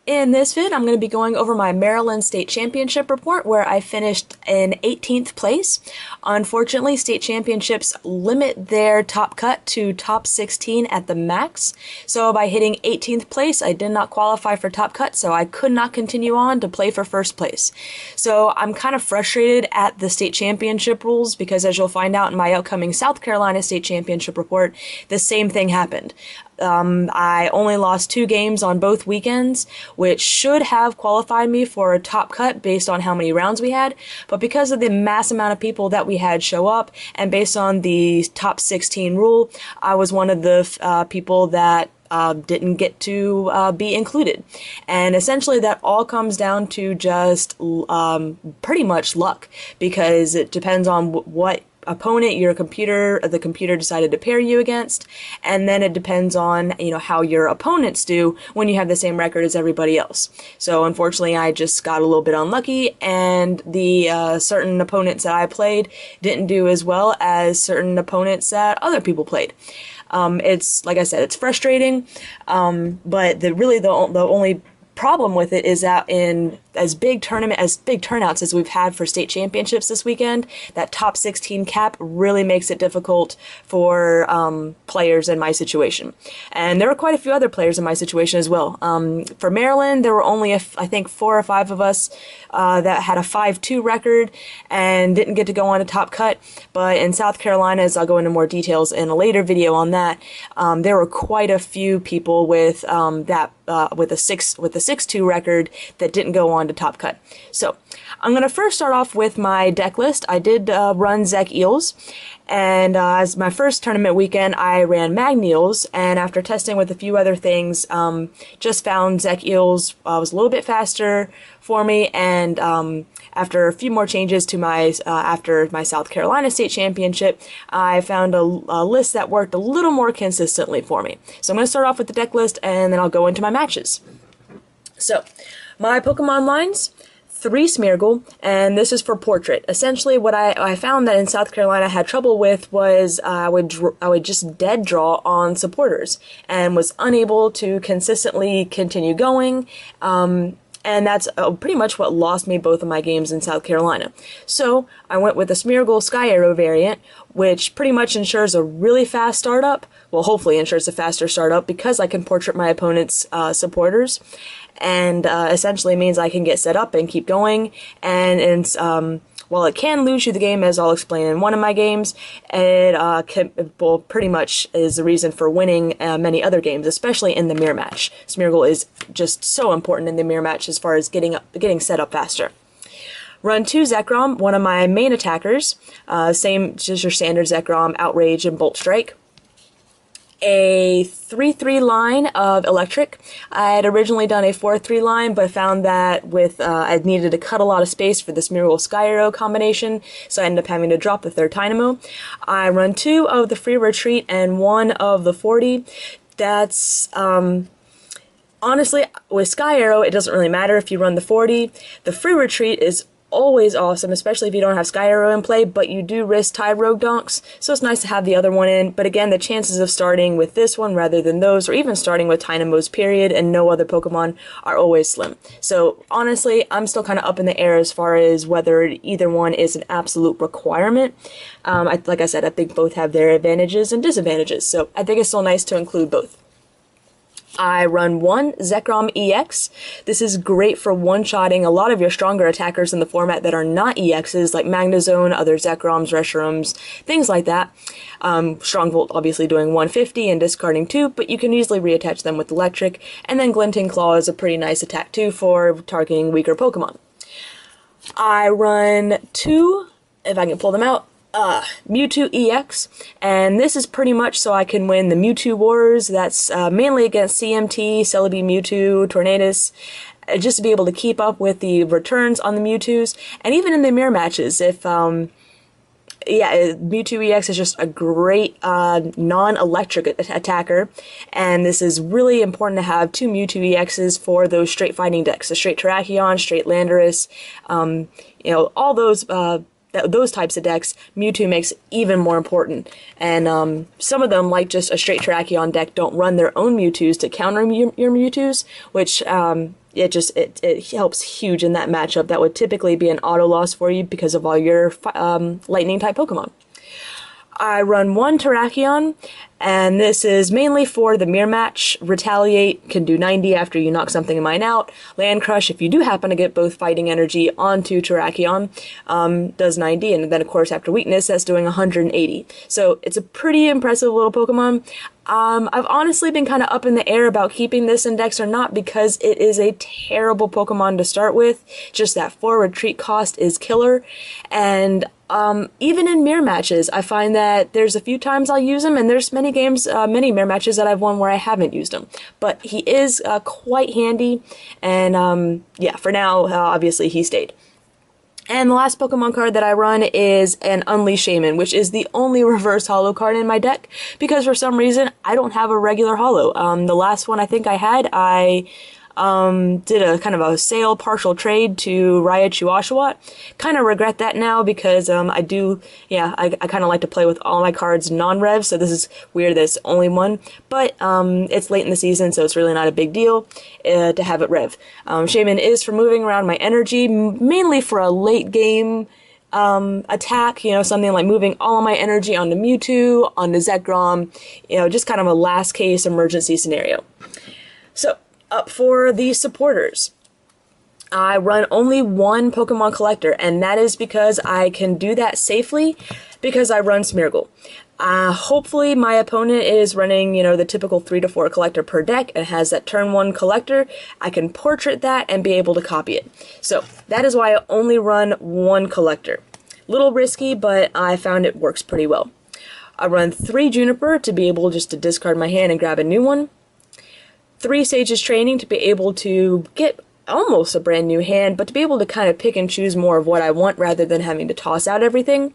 In this vid, I'm going to be going over my Maryland State Championship report where I finished in 18th place. Unfortunately, state championships limit their top cut to top 16 at the max. So by hitting 18th place, I did not qualify for top cut, so I could not continue on to play for first place. So I'm kind of frustrated at the state championship rules because, as you'll find out in my upcoming South Carolina State Championship report, the same thing happened. I only lost 2 games on both weekends, which should have qualified me for a top cut based on how many rounds we had, but because of the mass amount of people that we had show up, and based on the top 16 rule, I was one of the people that didn't get to be included. And essentially that all comes down to just pretty much luck, because it depends on what opponent the computer decided to pair you against, and then it depends on how your opponents do when you have the same record as everybody else. So unfortunately I just got a little bit unlucky, and the certain opponents that I played didn't do as well as certain opponents that other people played. It's, like I said, it's frustrating, but the only problem with it is that in as big turnouts as we've had for state championships this weekend, that top 16 cap really makes it difficult for players in my situation. And there were quite a few other players in my situation as well. For Maryland, there were only, I think, 4 or 5 of us that had a 5-2 record and didn't get to go on a top cut. But in South Carolina, as I'll go into more details in a later video on that, there were quite a few people with with a 6-2 record that didn't go on to top cut. So I'm going to first start off with my deck list. I did run Zek Eels, and as my first tournament weekend I ran Magneals, and after testing with a few other things, just found Zek Eels was a little bit faster for me, and after a few more changes to my after my South Carolina State Championship, I found a list that worked a little more consistently for me. So I'm going to start off with the deck list, and then I'll go into my matches. So, my Pokemon lines: 3 Smeargle, and this is for Portrait. Essentially, what I found that in South Carolina I had trouble with was I would just dead draw on supporters and was unable to consistently continue going. And that's pretty much what lost me both of my games in South Carolina. So I went with the Smeargle Sky Arrow variant, which pretty much ensures a really fast startup. Well, hopefully ensures a faster startup because I can portrait my opponent's supporters, and essentially means I can get set up and keep going. And while it can lose you the game, as I'll explain in one of my games, it pretty much is the reason for winning many other games, especially in the mirror match. Smeargle is just so important in the mirror match as far as getting set up faster. Run 2 Zekrom, one of my main attackers, same as your standard Zekrom, Outrage and Bolt Strike. A 3-3 line of Electric. I had originally done a 4-3 line, but found that I needed to cut a lot of space for this Smeargle Sky Arrow combination, so I ended up having to drop the 3rd Dynamo. I run 2 of the Free Retreat and 1 of the 40. That's, honestly, with Sky Arrow, it doesn't really matter if you run the 40. The Free Retreat is always awesome, especially if you don't have Sky Arrow in play, but you do risk Tide Rogue Donks, so it's nice to have the other one in. But again, the chances of starting with this one rather than those, or even starting with Dynamos period and no other Pokemon, are always slim. So honestly, I'm still kind of up in the air as far as whether either one is an absolute requirement. Like I said, I think both have their advantages and disadvantages, so I think it's still nice to include both. I run 1 Zekrom EX. This is great for one-shotting a lot of your stronger attackers in the format that are not EXs, like Magnezone, other Zekroms, Reshurums, things like that. Strongvolt obviously doing 150 and discarding 2, but you can easily reattach them with Electric, and then Glinting Claw is a pretty nice attack too for targeting weaker Pokemon. I run 2, if I can pull them out, Mewtwo EX, and this is pretty much so I can win the Mewtwo Wars. That's mainly against CMT, Celebi, Mewtwo, Tornadus, just to be able to keep up with the returns on the Mewtwo's, and even in the mirror matches, if Mewtwo EX is just a great non-electric attacker, and this is really important to have 2 Mewtwo EXs for those straight fighting decks, the straight Terrakion, straight Landorus, all those those types of decks, Mewtwo makes even more important. And some of them, like just a straight Terrakion deck, don't run their own Mewtwo's to counter your Mewtwo's, which it helps huge in that matchup. That would typically be an auto loss for you because of all your lightning type Pokemon. I run one Terrakion, and this is mainly for the mirror match. Retaliate can do 90 after you knock something of mine out. Land Crush, if you do happen to get both fighting energy onto Terrakion, does 90, and then of course after weakness that's doing 180. So it's a pretty impressive little Pokemon. I've honestly been kind of up in the air about keeping this in decks or not because it is a terrible Pokemon to start with. Just that 4 retreat cost is killer, and even in mirror matches, I find that there's a few times I'll use him, and there's many games, many mirror matches that I've won where I haven't used him. But he is quite handy, and yeah, for now, obviously he stayed. And the last Pokemon card that I run is an Unleash Shaman, which is the only reverse holo card in my deck, because for some reason I don't have a regular holo. The last one I think I had, I did a kind of a sale partial trade to Raichu Oshawott. Kind of regret that now because I kind of like to play with all my cards non-rev, so this is weird that it's only one, but it's late in the season, so it's really not a big deal to have it rev. Shaman is for moving around my energy, mainly for a late game attack, something like moving all of my energy onto Mewtwo, onto Zekrom, just kind of a last case emergency scenario. So, up for the supporters. I run only one Pokemon collector, and that is because I can do that safely because I run Smeargle. Hopefully my opponent is running, the typical 3 to 4 collector per deck and has that turn 1 collector. I can portrait that and be able to copy it. So that is why I only run one collector. Little risky, but I found it works pretty well. I run 3 Juniper to be able just to discard my hand and grab a new one. 3 Sage's Training to be able to get almost a brand new hand, but to be able to kind of pick and choose more of what I want rather than having to toss out everything.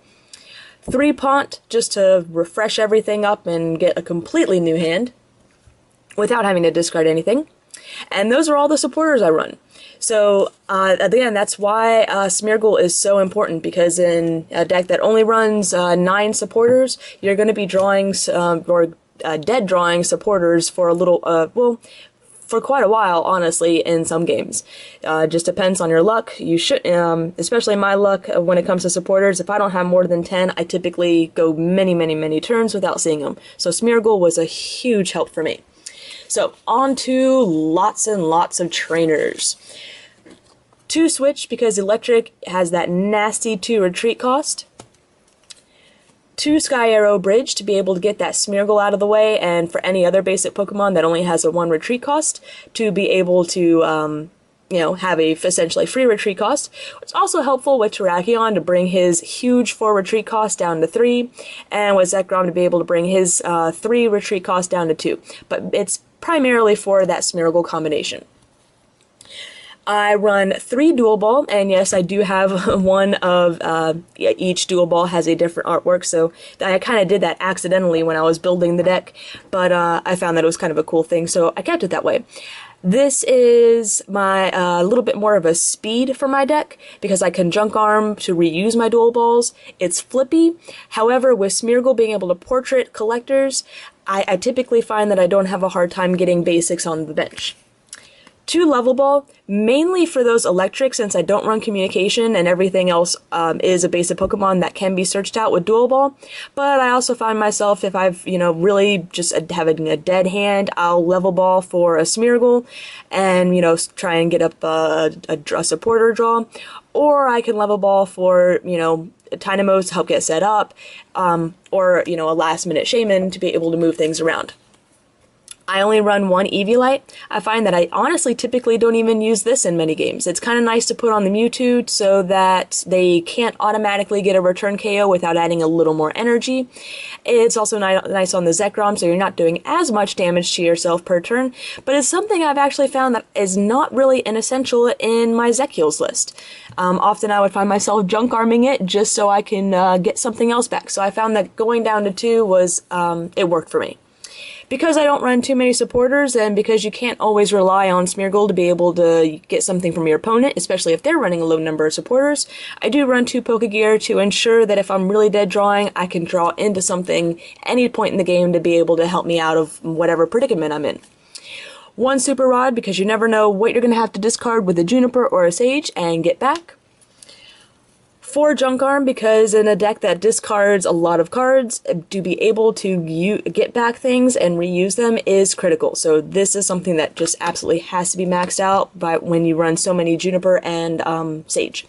3 Pont just to refresh everything up and get a completely new hand without having to discard anything. And those are all the supporters I run. So again, that's why Smeargle is so important, because in a deck that only runs 9 supporters, you're going to be drawing dead drawing supporters for a little, for quite a while, honestly, in some games. Just depends on your luck. You should, especially my luck when it comes to supporters, if I don't have more than 10, I typically go many turns without seeing them. So Smeargle was a huge help for me. So on to lots and lots of trainers. 2 Switch, because Electric has that nasty 2 retreat cost. 2 Sky Arrow Bridge to be able to get that Smeargle out of the way, and for any other basic Pokemon that only has a 1 retreat cost, to be able to, have a essentially free retreat cost. It's also helpful with Terrakion to bring his huge 4 retreat cost down to 3, and with Zekrom to be able to bring his 3 retreat cost down to 2. But it's primarily for that Smeargle combination. I run 3 Dual Ball, and yes, I do have one of each Dual Ball has a different artwork, so I kind of did that accidentally when I was building the deck, but I found that it was kind of a cool thing, so I kept it that way. This is my little bit more of a speed for my deck, because I can Junk Arm to reuse my Dual Balls. It's flippy. However, with Smeargle being able to portrait collectors, I typically find that I don't have a hard time getting basics on the bench. 2 Level Ball, mainly for those electric, since I don't run communication and everything else is a basic Pokemon that can be searched out with Dual Ball. But I also find myself, if I've, really just having a dead hand, I'll Level Ball for a Smeargle and, try and get up a supporter draw. Or I can Level Ball for, Dynamos to help get set up, or, a last minute Shaman to be able to move things around. I only run 1 Eviolite. I find that I honestly typically don't even use this in many games. It's kind of nice to put on the Mewtwo so that they can't automatically get a return KO without adding a little more energy. It's also nice on the Zekrom, so you're not doing as much damage to yourself per turn, but it's something I've actually found that is not really an essential in my Zekiel's list. Often I would find myself Junk Arming it just so I can get something else back, so I found that going down to 2 was, it worked for me. Because I don't run too many supporters, and because you can't always rely on Smeargle to be able to get something from your opponent, especially if they're running a low number of supporters, I do run 2 Pokegear to ensure that if I'm really dead drawing, I can draw into something any point in the game to be able to help me out of whatever predicament I'm in. 1 Super Rod, because you never know what you're going to have to discard with a Juniper or a Sage and get back. 4 Junk Arm, because in a deck that discards a lot of cards, to be able to get back things and reuse them is critical. So this is something that just absolutely has to be maxed out by when you run so many Juniper and Sage.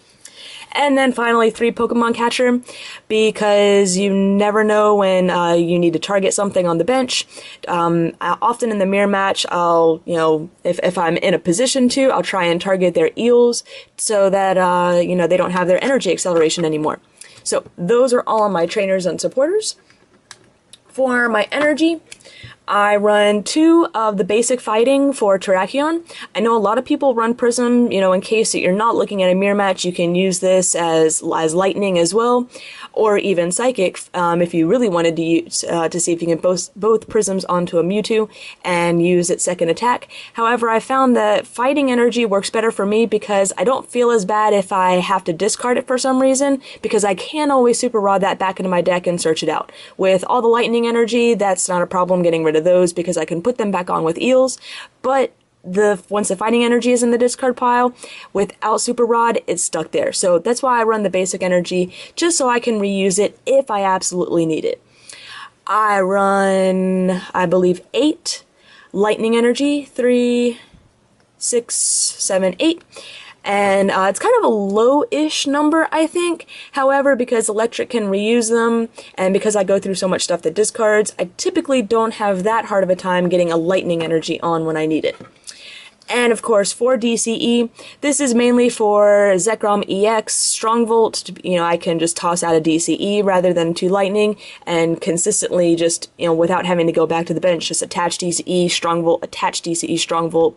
And then finally 3 Pokemon Catcher, because you never know when you need to target something on the bench. Often in the mirror match, I'll, if I'm in a position to, I'll try and target their eels so that, they don't have their energy acceleration anymore. So those are all of my trainers and supporters. For my energy, I run 2 of the basic fighting for Terrakion. I know a lot of people run Prism, in case that you're not looking at a mirror match, you can use this as lightning as well, or even psychic, if you really wanted to use, to see if you can both Prisms onto a Mewtwo and use its second attack. However, I found that fighting energy works better for me because I don't feel as bad if I have to discard it for some reason, because I can always Super Rod that back into my deck and search it out. With all the lightning energy, that's not a problem getting rid of those because I can put them back on with eels, but once the fighting energy is in the discard pile, without Super Rod, it's stuck there. So that's why I run the basic energy, just so I can reuse it if I absolutely need it. I run, I believe, 8 lightning energy, 3, 6, 7, 8. And it's kind of a low-ish number, I think. However, because electric can reuse them, and because I go through so much stuff that discards, I typically don't have that hard of a time getting a lightning energy on when I need it. And of course, for DCE, this is mainly for Zekrom EX, Strongvolt. I can just toss out a DCE rather than 2 lightning, and consistently just, without having to go back to the bench, just attach DCE, Strongvolt, attach DCE, Strongvolt.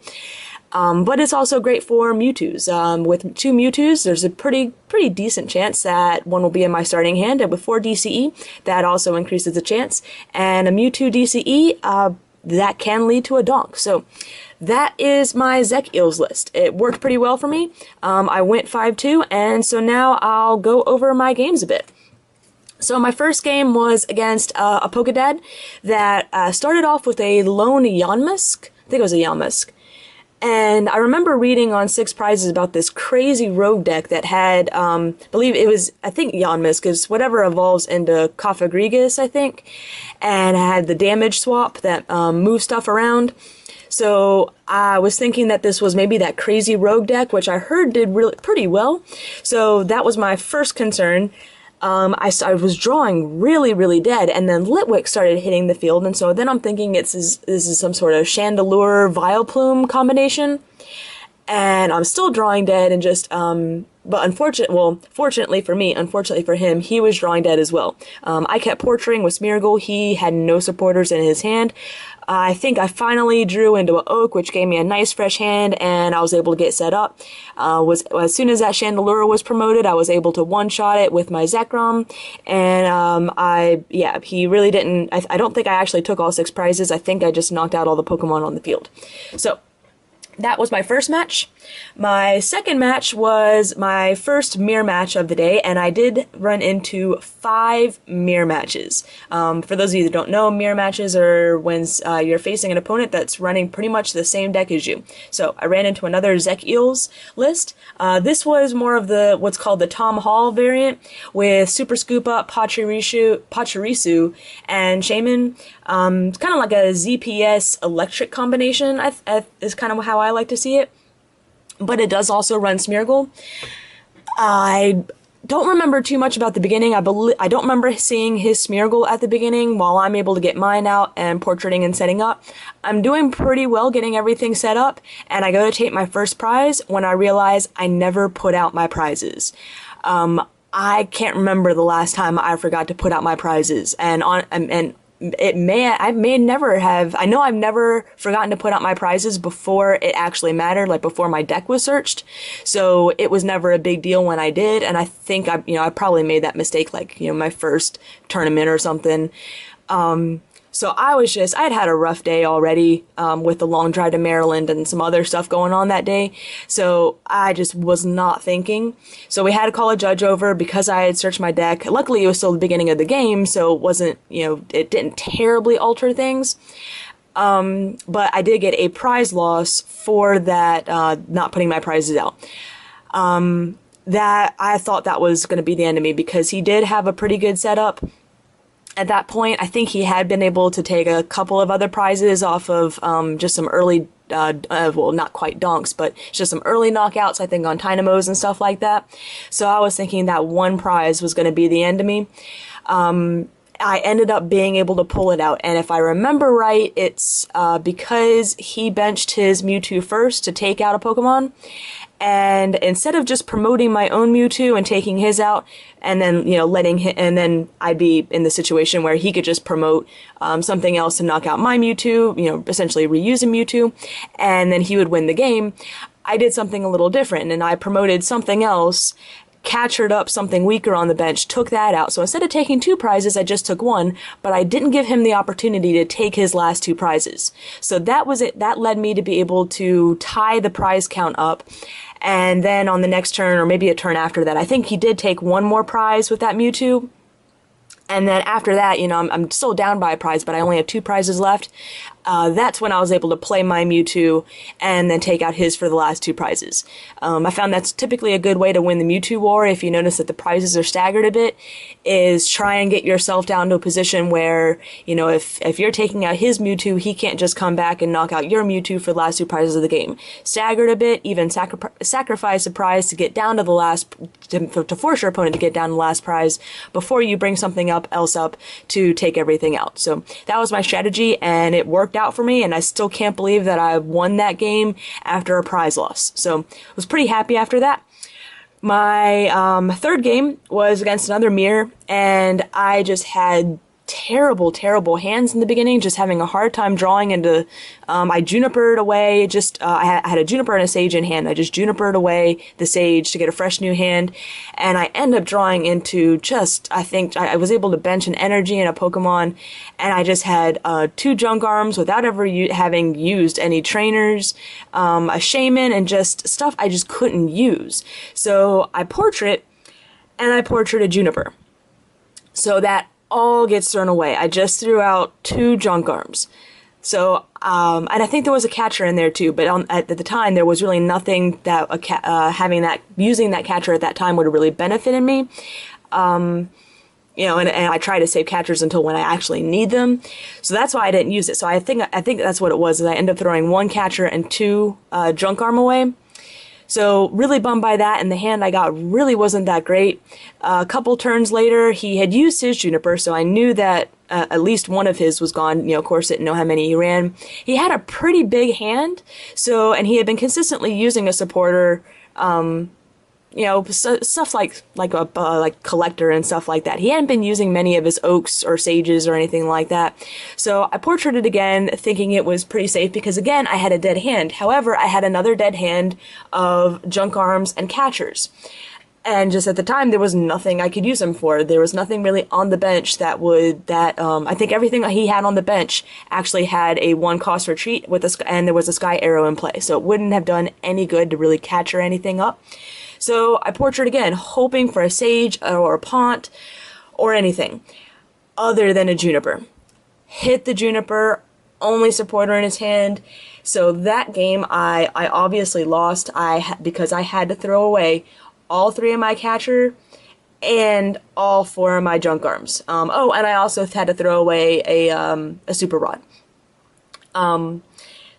But it's also great for Mewtwo's. With 2 Mewtwo's, there's a pretty decent chance that one will be in my starting hand, and with 4 DCE, that also increases the chance. And a Mewtwo DCE, that can lead to a donk. So that is my Zek Eels list. It worked pretty well for me. I went 5-2, and so now I'll go over my games a bit. So my first game was against a Pokedad that started off with a lone Yanmask. I think it was a Yanmask. And I remember reading on 6 Prizes about this crazy rogue deck that had, I think Yanmask is whatever evolves into Kofagrigus, I think, and had the damage swap that moves stuff around. So I was thinking that this was maybe that crazy rogue deck, which I heard did pretty well. So that was my first concern. I was drawing really dead, and then Litwick started hitting the field, and so then I'm thinking this is some sort of Chandelure Vileplume combination, and I'm still drawing dead, and just, but fortunately for me, unfortunately for him, he was drawing dead as well. I kept portraiting with Smeargle. He had no supporters in his hand. I think I finally drew into an Oak, which gave me a nice fresh hand, and I was able to get set up. As soon as that Chandelure was promoted, I was able to one-shot it with my Zekrom, and he really didn't, I don't think I actually took all 6 prizes. I think I just knocked out all the Pokemon on the field. So that was my first match. My second match was my first mirror match of the day, and I did run into 5 mirror matches. For those of you that don't know, mirror matches are when you're facing an opponent that's running pretty much the same deck as you. So I ran into another Zek Eels list. This was more of what's called the Tom Hall variant, with Super Scoop Up, Pachirisu, and Shaman. It's kind of like a ZPS electric combination, is kind of how I like to see it. But it does also run Smeargle. I don't remember too much about the beginning. I don't remember seeing his Smeargle at the beginning while I'm able to get mine out and portraiting and setting up. I'm doing pretty well getting everything set up, and I go to take my first prize when I realize I never put out my prizes. I can't remember the last time I forgot to put out my prizes, and I know I've never forgotten to put out my prizes before it actually mattered, like before my deck was searched. So it was never a big deal when I did, and I think I probably made that mistake, like, my first tournament or something. So I had had a rough day already with the long drive to Maryland and some other stuff going on that day. So I just was not thinking. So we had to call a judge over because I had searched my deck. Luckily, it was still the beginning of the game, so it wasn't, it didn't terribly alter things. But I did get a prize loss for that, not putting my prizes out. That I thought that was going to be the end of me because he did have a pretty good setup. At that point, I think he had been able to take a couple of other prizes off of just some early, well, not quite donks, but just some early knockouts, I think, on Dynamos and stuff like that. So I was thinking that one prize was going to be the end of me. I ended up being able to pull it out, and if I remember right, it's because he benched his Mewtwo first to take out a Pokemon. And instead of just promoting my own Mewtwo and taking his out, and then, letting him, and then I'd be in the situation where he could just promote something else to knock out my Mewtwo, essentially reuse a Mewtwo, and then he would win the game. I did something a little different, and I promoted something else, captured up something weaker on the bench, took that out. So instead of taking 2 prizes, I just took 1, but I didn't give him the opportunity to take his last 2 prizes. So that was it. That led me to be able to tie the prize count up. And then on the next turn, or maybe a turn after that, I think he did take 1 more prize with that Mewtwo. And then after that, I'm still down by a prize, but I only have 2 prizes left. That's when I was able to play my Mewtwo and then take out his for the last 2 prizes. I found that's typically a good way to win the Mewtwo war, if you notice that the prizes are staggered a bit, is try and get yourself down to a position where, if you're taking out his Mewtwo, he can't just come back and knock out your Mewtwo for the last 2 prizes of the game. Staggered a bit, even sacrifice a prize to get down to the last, to force your opponent to get down to the last prize before you bring something else up to take everything out. So that was my strategy, and it worked out for me, and I still can't believe that I won that game after a prize loss. So I was pretty happy after that. My third game was against another mirror, and I just had terrible hands in the beginning, just having a hard time drawing into, I junipered away, I had a juniper and a sage in hand. I just junipered away the sage to get a fresh new hand, and I end up drawing into I think I was able to bench an energy and a Pokemon, and I just had 2 junk arms without ever having used any trainers, a shaman, and just stuff I just couldn't use. So I portrait a juniper. So that all gets thrown away. I just threw out 2 junk arms. So, and I think there was a catcher in there too, but at the time there was really nothing that using that catcher at that time would have really benefited me. And I try to save catchers until when I actually need them. So that's why I didn't use it. So I think that's what it was, is I ended up throwing 1 catcher and 2 junk arm away. So really bummed by that, and the hand I got really wasn't that great. A couple turns later, he had used his juniper, so I knew that at least one of his was gone. Of course, didn't know how many he ran. He had a pretty big hand, and he had been consistently using a supporter, stuff like collector and stuff like that. He hadn't been using many of his oaks or sages or anything like that. So I portraited again, thinking it was pretty safe because, again, I had a dead hand. However, I had another dead hand of junk arms and catchers. And just at the time, there was nothing I could use him for. There was nothing really on the bench I think everything he had on the bench actually had a 1-cost retreat and there was a sky arrow in play. So it wouldn't have done any good to really catch or anything up. So I portrait again, hoping for a sage or a pont or anything other than a juniper. Hit the juniper, only supporter in his hand. So that game I obviously lost because I had to throw away all 3 of my catcher and all 4 of my junk arms. And I also had to throw away a super rod.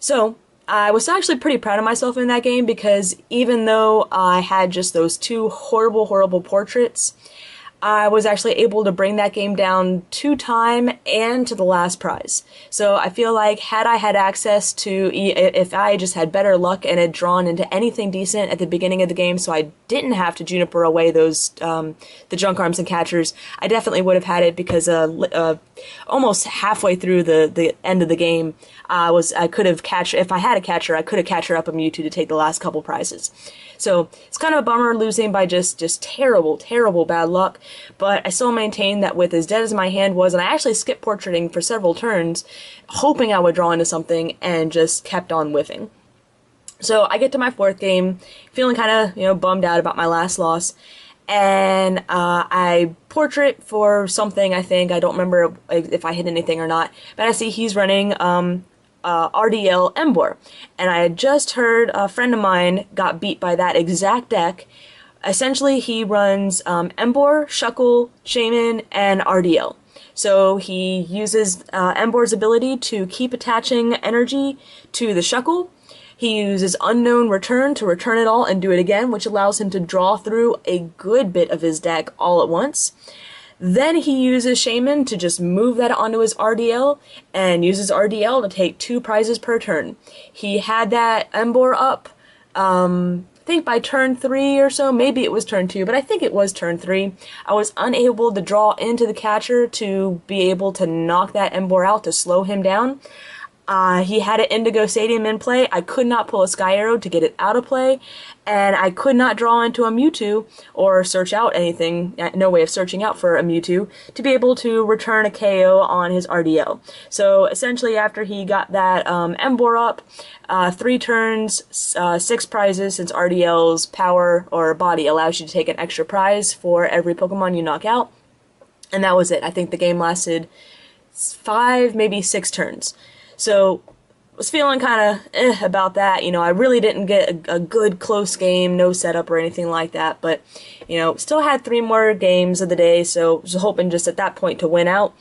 So I was actually pretty proud of myself in that game because even though I had just those 2 horrible portraits, I was actually able to bring that game down to time and to the last prize. So I feel like had I had access to, if I just had better luck and had drawn into anything decent at the beginning of the game, so I didn't have to juniper away those, the junk arms and catchers, I definitely would have had it because almost halfway through the end of the game, if I had a catcher, I could have catcher up a Mewtwo to take the last couple prizes. So it's kind of a bummer losing by just terrible bad luck. but I still maintained that with as dead as my hand was, and I actually skipped portraiting for several turns, hoping I would draw into something, and just kept on whiffing. So I get to my fourth game, feeling kind of, bummed out about my last loss, and I portrait for something, I think. I don't remember if I hit anything or not, but I see he's running RDL Embor, and I had just heard a friend of mine got beat by that exact deck. Essentially, he runs Embor, Shuckle, Shaman, and RDL. So he uses Embor's ability to keep attaching energy to the Shuckle. He uses Unknown Return to return it all and do it again, which allows him to draw through a good bit of his deck all at once. Then he uses Shaman to just move that onto his RDL, and uses RDL to take 2 prizes per turn. He had that Embor up, I think by turn 3 or so, maybe it was turn 2, but I think it was turn 3. I was unable to draw into the catcher to be able to knock that Embor out to slow him down. He had an Indigo Stadium in play. I could not pull a Sky Arrow to get it out of play, and I could not draw into a Mewtwo or search out anything, no way of searching out for a Mewtwo, to be able to return a KO on his RDL. So essentially, after he got that Embor up, 3 turns, 6 prizes, since RDL's power or body allows you to take an extra prize for every Pokemon you knock out, and that was it. I think the game lasted 5, maybe 6 turns. So, was feeling kind of about that. I really didn't get a good close game, no setup or anything like that, but, still had 3 more games of the day, so was hoping just at that point to win out.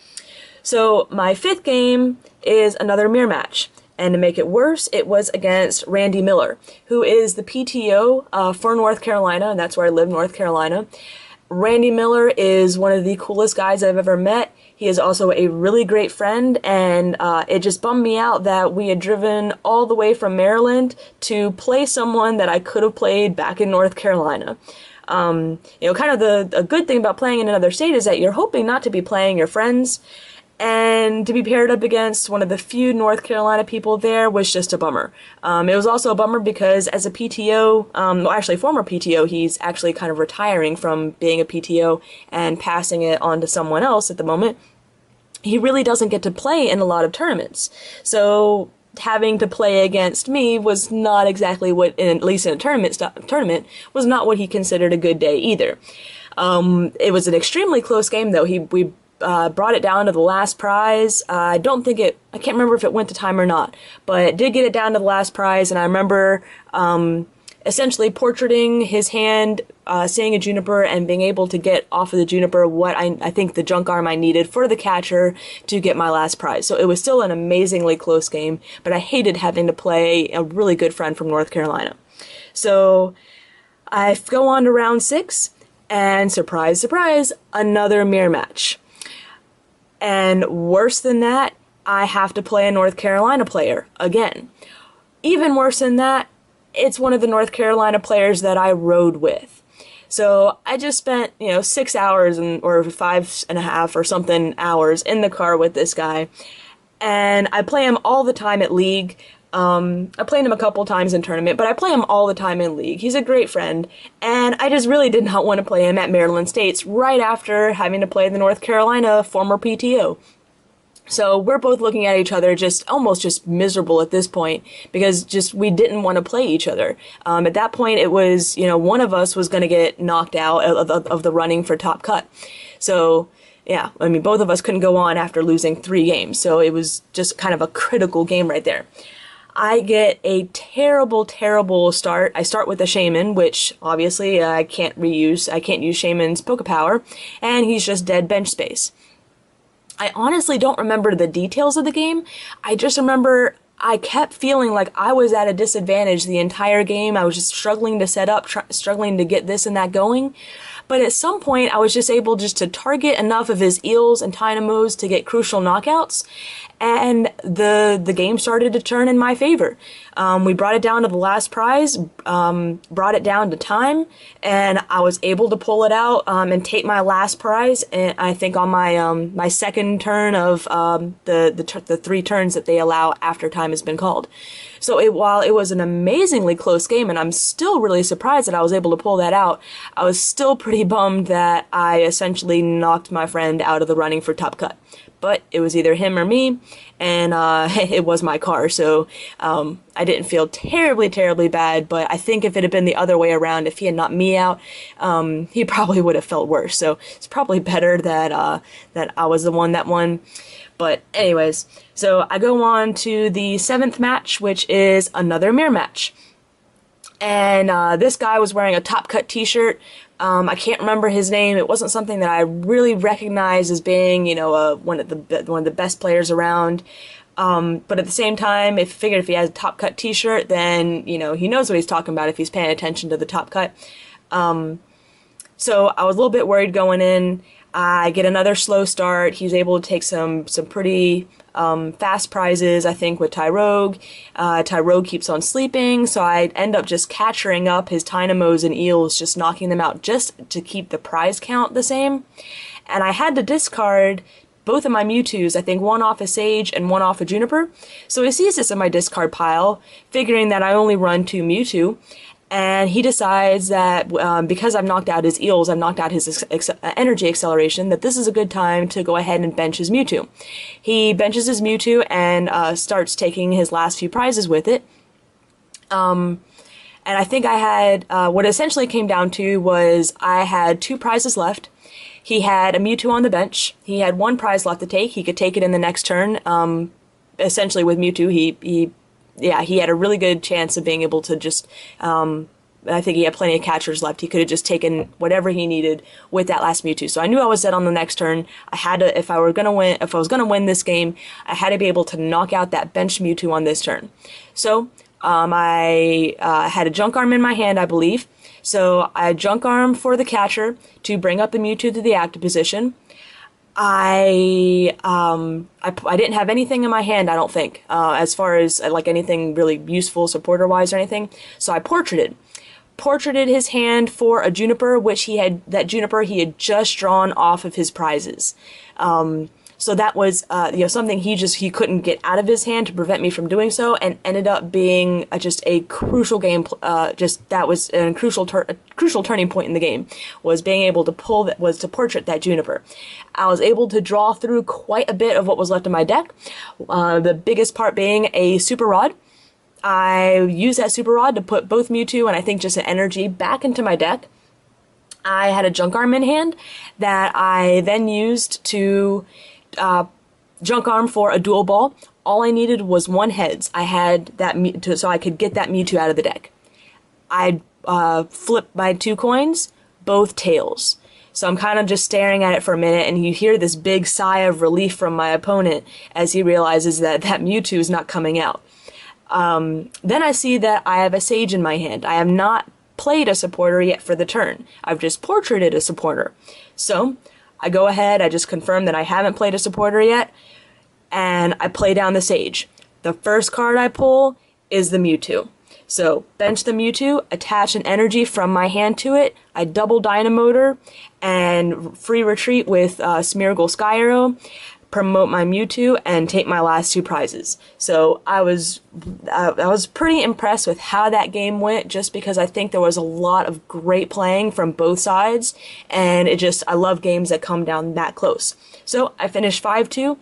So, my 5th game is another mirror match, and to make it worse, it was against Randy Miller, who is the PTO for North Carolina, and that's where I live, North Carolina. Randy Miller is one of the coolest guys I've ever met. He is also a really great friend, and it just bummed me out that we had driven all the way from Maryland to play someone that I could have played back in North Carolina. Kind of the good thing about playing in another state is that you're hoping not to be playing your friends, and to be paired up against one of the few North Carolina people there was just a bummer. It was also a bummer because as a PTO, actually former PTO, he's actually kind of retiring from being a PTO and passing it on to someone else at the moment. He really doesn't get to play in a lot of tournaments. So having to play against me was not exactly what, at least in a tournament, was not what he considered a good day either. It was an extremely close game though. We brought it down to the last prize. I can't remember if it went to time or not, but it did get it down to the last prize, and I remember essentially portraiting his hand, seeing a Juniper, and being able to get off of the Juniper what I think the junk arm I needed for the catcher to get my last prize. So it was still an amazingly close game, but I hated having to play a really good friend from North Carolina. So I go on to round 6, and surprise, surprise, another mirror match. And worse than that, I have to play a North Carolina player again. Even worse than that, it's one of the North Carolina players that I rode with. So I just spent, 6 hours or 5.5 or something hours in the car with this guy. And I play him all the time at League. I played him a couple times in tournament, but I play him all the time in League. He's a great friend, and I just really did not want to play him at Maryland States right after having to play the North Carolina former PTO. So we're both looking at each other almost just miserable at this point, because we didn't want to play each other. At that point it was, one of us was going to get knocked out of the running for top cut. So yeah, both of us couldn't go on after losing 3 games, so it was just kind of a critical game right there. I get a terrible, terrible start. I start with a Shaman, which obviously I can't use Shaman's Poke Power, and he's just dead bench space. I honestly don't remember the details of the game. I just remember I kept feeling like I was at a disadvantage the entire game. I was just struggling to set up, struggling to get this and that going. But at some point, I was just able to target enough of his Eels and Tynamos to get crucial knockouts. and the game started to turn in my favor. We brought it down to the last prize, brought it down to time, and I was able to pull it out and take my last prize. And I think on my my second turn of the 3 turns that they allow after time has been called. So while it was an amazingly close game, and I'm still really surprised that I was able to pull that out, I was still pretty bummed that I essentially knocked my friend out of the running for top cut. But it was either him or me, and it was my car, so I didn't feel terribly bad. But I think if it had been the other way around, if he had knocked me out, he probably would have felt worse. So it's probably better that that I was the one that won. But anyways, so I go on to the 7th match, which is another mirror match. And this guy was wearing a Top Cut t-shirt. I can't remember his name. It wasn't something that I really recognized as being, you know, one of the best players around. But at the same time, if if he has a Top Cut t-shirt, then, you know, he knows what he's talking about if he's paying attention to the Top Cut. So I was a little bit worried going in. I get another slow start. He's able to take some pretty fast prizes, I think, with Tyrogue. Tyrogue keeps on sleeping, so I end up just catching up his Tynamos and Eels, just knocking them out just to keep the prize count the same. And I had to discard both of my Mewtwo's, I think one off a Sage and one off a Juniper. So he sees this in my discard pile, figuring that I only run 2 Mewtwo. And he decides that because I've knocked out his Eels, I've knocked out his energy acceleration, that this is a good time to go ahead and bench his Mewtwo. He benches his Mewtwo and starts taking his last few prizes with it. And I think I had, what it essentially came down to was I had 2 prizes left. He had a Mewtwo on the bench. He had 1 prize left to take. He could take it in the next turn. Essentially with Mewtwo, he had a really good chance of being able to just, I think he had plenty of catchers left. He could have just taken whatever he needed with that last Mewtwo. So I knew I was set on the next turn. I had to, if I was going to win this game, I had to be able to knock out that bench Mewtwo on this turn. So, I had a Junk Arm in my hand, I believe. So I Junk Arm for the catcher to bring up the Mewtwo to the active position. I didn't have anything in my hand, I don't think, as far as like anything really useful supporter-wise or anything. So I portraited his hand for a Juniper, that Juniper he had just drawn off of his prizes. So that was, something he couldn't get out of his hand to prevent me from doing so, and ended up being just a crucial game. That was a crucial turning point in the game, was being able to portrait that Juniper. I was able to draw through quite a bit of what was left in my deck. The biggest part being a Super Rod. I used that Super Rod to put both Mewtwo and I think just an energy back into my deck. I had a Junk Arm in hand that I then used to Junk Arm for a Dual Ball. All I needed was 1 heads. I had that so I could get that Mewtwo out of the deck. I flipped my 2 coins, both tails. So I'm kind of just staring at it for a minute, and you hear this big sigh of relief from my opponent as he realizes that Mewtwo is not coming out. Then I see that I have a Sage in my hand. I have not played a supporter yet for the turn. I've just portraited a supporter. So I go ahead, I just confirm that I haven't played a supporter yet, and I play down the Sage. The first card I pull is the Mewtwo. So bench the Mewtwo, attach an energy from my hand to it, I double Dynamotor, and free retreat with Smeargle Sky Arrow, promote my Mewtwo, and take my last 2 prizes. So I was pretty impressed with how that game went, just because I think there was a lot of great playing from both sides, and I love games that come down that close. So I finished 5-2,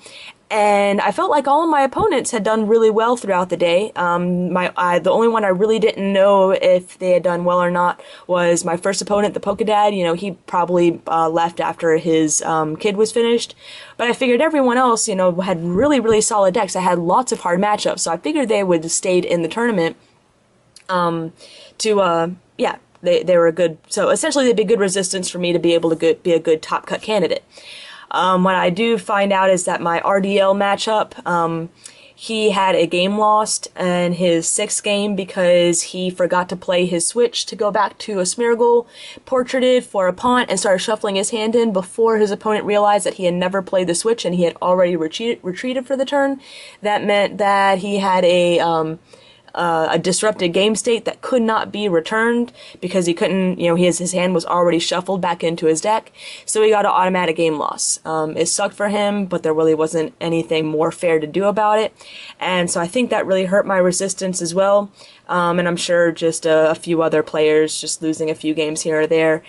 and I felt like all of my opponents had done really well throughout the day. The only one I really didn't know if they had done well or not was my first opponent, the Pokedad. You know, he probably left after his kid was finished. But I figured everyone else, you know, had really, really solid decks. I had lots of hard matchups, so I figured they would have stayed in the tournament. They were good. So essentially, they'd be good resistance for me to be able to be a good top cut candidate. What I do find out is that my RDL matchup, He had a game lost in his 6th game because he forgot to play his switch to go back to a Smeargle portraited for a pawn and started shuffling his hand in before his opponent realized that he had never played the switch and he had already retreated for the turn. That meant that he had a disrupted game state that could not be returned because he couldn't, his hand was already shuffled back into his deck, so he got an automatic game loss. It sucked for him, but there really wasn't anything more fair to do about it, and so I think that really hurt my resistance as well, and I'm sure just a few other players just losing a few games here or there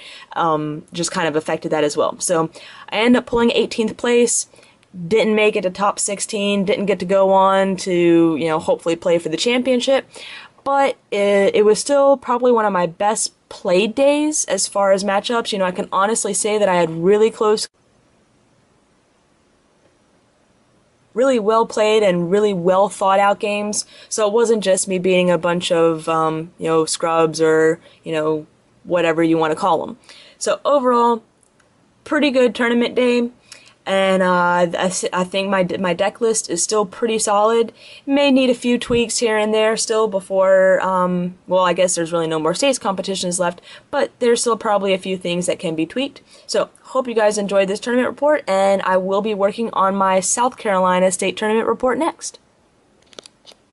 just kind of affected that as well. So I ended up pulling 18th place. Didn't make it to top 16, didn't get to go on to, hopefully play for the championship, but it was still probably one of my best played days as far as matchups. I can honestly say that I had really well played and really well thought out games, so it wasn't just me beating a bunch of, scrubs or, whatever you want to call them. So overall, pretty good tournament day. And I think my deck list is still pretty solid. May need a few tweaks here and there still before, well, I guess there's really no more states competitions left, but there's still probably a few things that can be tweaked. So, hope you guys enjoyed this tournament report, and I will be working on my South Carolina state tournament report next.